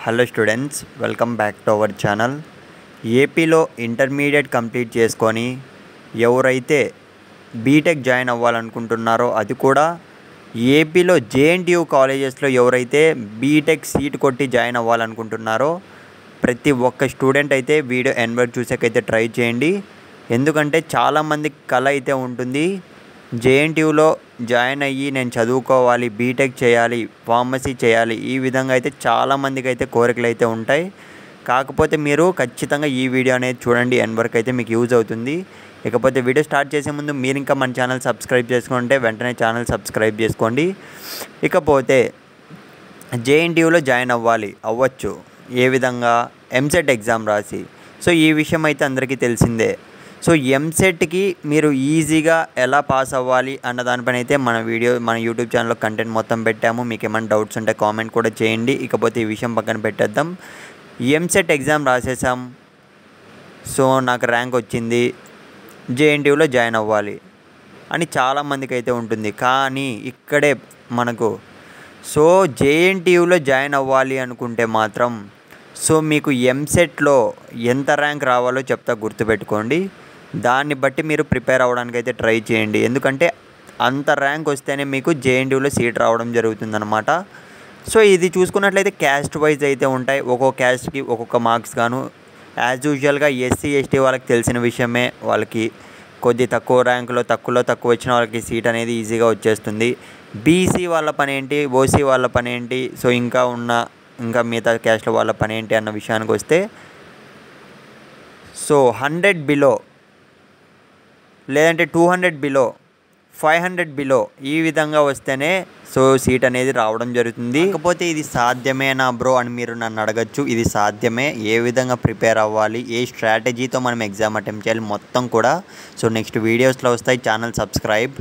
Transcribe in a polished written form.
Hello students, welcome back to our channel. ఏపీలో intermediate complete చేసుకొని ఎవరైతే బీటెక్ జాయిన్ అవ్వాలనుకుంటున్నారో, అది కూడా ఏపీలో జేఎన్టీయూ కాలేజెస్లో ఎవరైతే బీటెక్ సీట్ కొట్టి జాయిన్ అవ్వాలనుకుంటున్నారో ప్రతి ఒక్క స్టూడెంట్ అయితే వీడియో ఎండ్ వరకు చూసేకైతే ట్రై చేయండి. ఎందుకంటే చాలామంది కళ అయితే ఉంటుంది, జేఎన్టీయూలో జాయిన్ అయ్యి నేను చదువుకోవాలి, బీటెక్ చేయాలి, ఫార్మసీ చేయాలి. ఈ విధంగా అయితే చాలామందికి అయితే కోరికలు అయితే ఉంటాయి. కాకపోతే మీరు ఖచ్చితంగా ఈ వీడియో అనేది చూడండి, ఎండ్ వరకు అయితే మీకు యూజ్ అవుతుంది. ఇకపోతే వీడియో స్టార్ట్ చేసే ముందు మీరు ఇంకా మన ఛానల్ సబ్స్క్రైబ్ చేసుకుంటే వెంటనే ఛానల్ సబ్స్క్రైబ్ చేసుకోండి. ఇకపోతే జేఎన్టీయూలో జాయిన్ అవ్వచ్చు ఏ విధంగా? ఎంసెట్ ఎగ్జామ్ రాసి. సో ఈ విషయం అయితే అందరికీ తెలిసిందే. సో ఎంసెట్కి మీరు ఈజీగా ఎలా పాస్ అవ్వాలి అన్న దానిపైన అయితే మన యూట్యూబ్ ఛానల్లో కంటెంట్ మొత్తం పెట్టాము. మీకు ఏమైనా డౌట్స్ ఉంటే కామెంట్ కూడా చేయండి. ఇకపోతే ఈ విషయం పక్కన పెట్టేద్దాం. ఎంసెట్ ఎగ్జామ్ రాసేసాం, సో నాకు ర్యాంక్ వచ్చింది, జేఎన్టీయూలో జాయిన్ అవ్వాలి అని చాలామందికి అయితే ఉంటుంది. కానీ ఇక్కడే మనకు జేఎన్టీయూలో జాయిన్ అవ్వాలి అనుకుంటే మాత్రం మీకు ఎంసెట్లో ఎంత ర్యాంక్ రావాలో చెప్తా, గుర్తుపెట్టుకోండి. దాన్ని బట్టి మీరు ప్రిపేర్ అవ్వడానికి అయితే ట్రై చేయండి. ఎందుకంటే అంత ర్యాంక్ వస్తేనే మీకు జేఎన్టీయూలో సీట్ రావడం జరుగుతుందన్నమాట. సో ఇది చూసుకున్నట్లయితే క్యాస్ట్ వైజ్ అయితే ఉంటాయి. ఒక్కొక్క క్యాస్ట్కి ఒక్కొక్క మార్క్స్ గాను. యాజ్ యూజువల్గా ఎస్సీ ఎస్టీ వాళ్ళకి తెలిసిన విషయమే, వాళ్ళకి కొద్ది తక్కువ ర్యాంకులో తక్కువ వచ్చిన వాళ్ళకి సీట్ అనేది ఈజీగా వచ్చేస్తుంది. బీసీ వాళ్ళ పని ఏంటి, ఓసీ వాళ్ళ పని ఏంటి, సో ఇంకా మిగతా క్యాస్ట్ల వాళ్ళ పని ఏంటి అన్న విషయానికి వస్తే 100 బిలో, లేదంటే 200 బిలో, 500 బిలో ఈ విధంగా వస్తేనే సీట్ అనేది రావడం జరుగుతుంది. కాకపోతే ఇది సాధ్యమేనా బ్రో అని మీరు నన్ను అడగచ్చు. ఇది సాధ్యమే. ఏ విధంగా ప్రిపేర్ అవ్వాలి, ఏ స్ట్రాటజీతో మనం ఎగ్జామ్ అటెంప్ట్ చేయాలి మొత్తం కూడా నెక్స్ట్ వీడియోస్లో వస్తాయి. Channel subscribe.